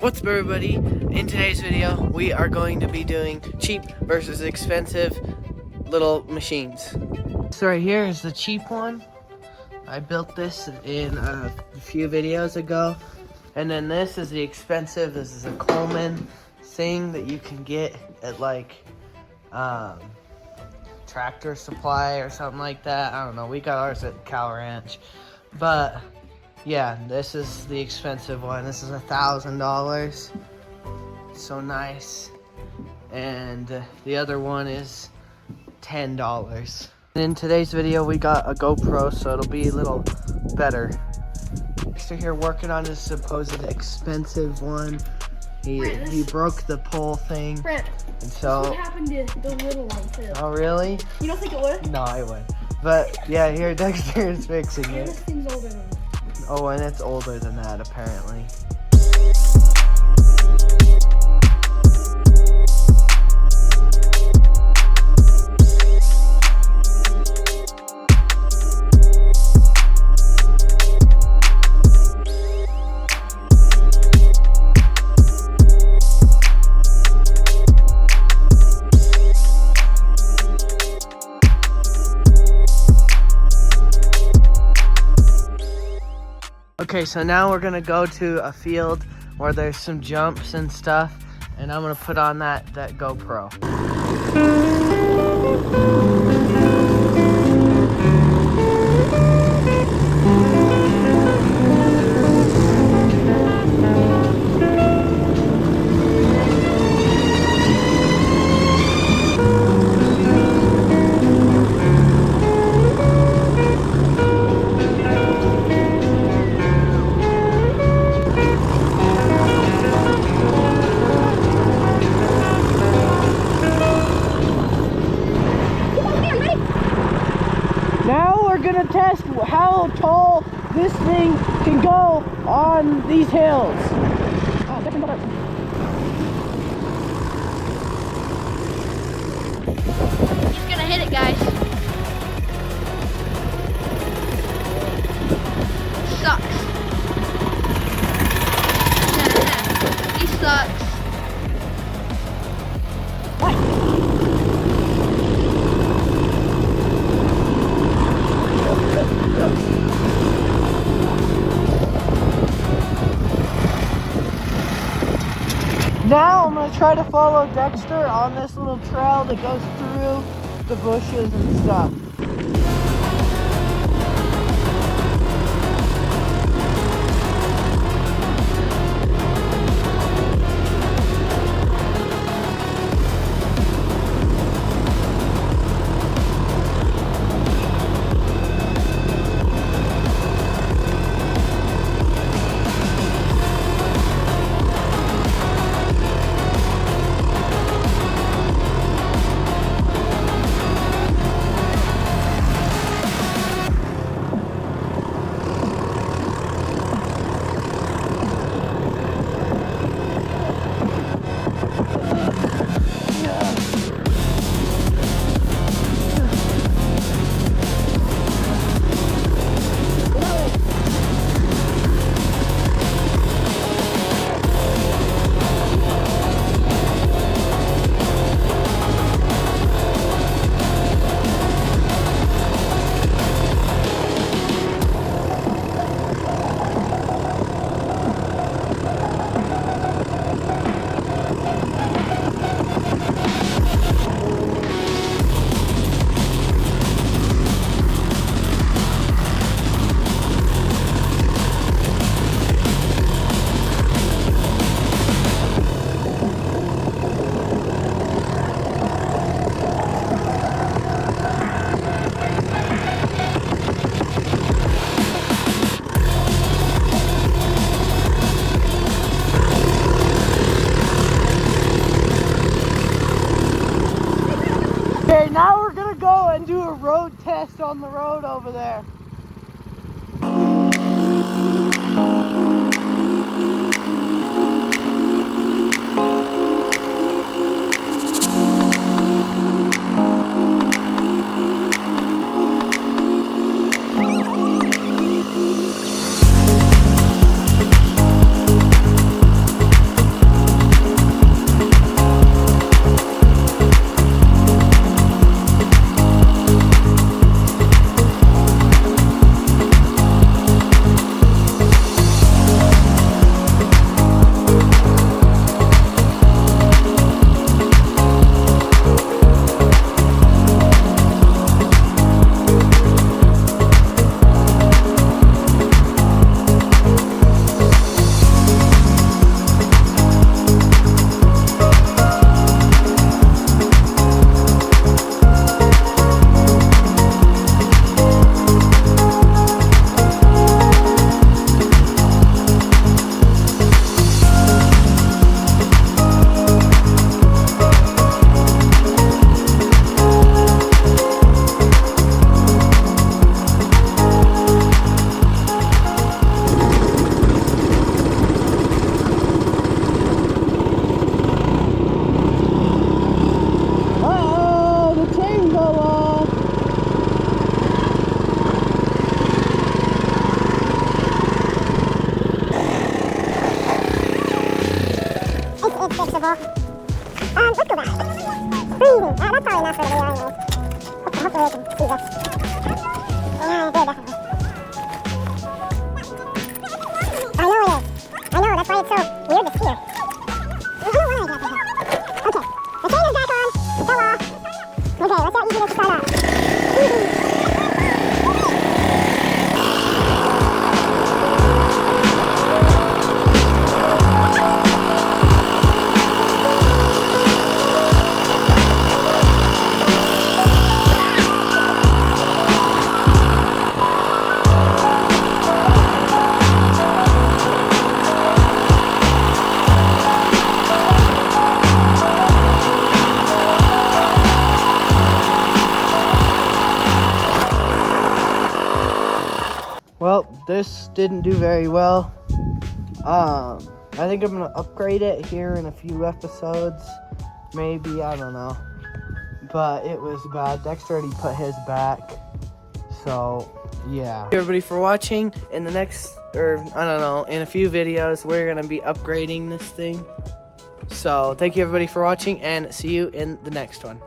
What's up, everybody? In today's video we are going to be doing cheap versus expensive little machines. This right here is the cheap one. I built this in a few videos ago. And then this is the expensive. This is a Coleman thing that you can get at like Tractor Supply or something like that. I don't know, we got ours at Chalenge. But yeah, this is the expensive one. This is $1,000. So nice. And the other one is $10. In today's video, we got a GoPro, so it'll be a little better. Dexter here working on his supposed expensive one. He broke the pole thing. Brent, and so what happened to the little one too? Oh really? You don't think it would? No, I would. But yeah, here Dexter is fixing it. This thing's older than that. Oh, and it's older than that, apparently. Okay, so now we're gonna go to a field where there's some jumps and stuff, and I'm gonna put on that GoPro. Now we're gonna test how tall this thing can go on these hills. Oh, Just gonna hit it, guys. Sucks. He sucks. Now I'm gonna try to follow Dexter on this little trail that goes through the bushes and stuff. Okay, now we're gonna go and do a road test on the road over there. fixable. Let's go back. Freezing. That's probably enough for the video anyways. Hopefully they can see this. Yeah, good, definitely. I know it is. I know, that's why it's so weird to steer. I don't know why I got that. Okay, the chain is back on. Go off. Okay, let's see how easy it is to start up. Well, this didn't do very well. I think I'm gonna upgrade it here in a few episodes. Maybe, I don't know. But it was bad. Dexter already put his back. So, yeah. Thank you everybody for watching. In the next, in a few videos, we're gonna be upgrading this thing. So, thank you everybody for watching, and see you in the next one.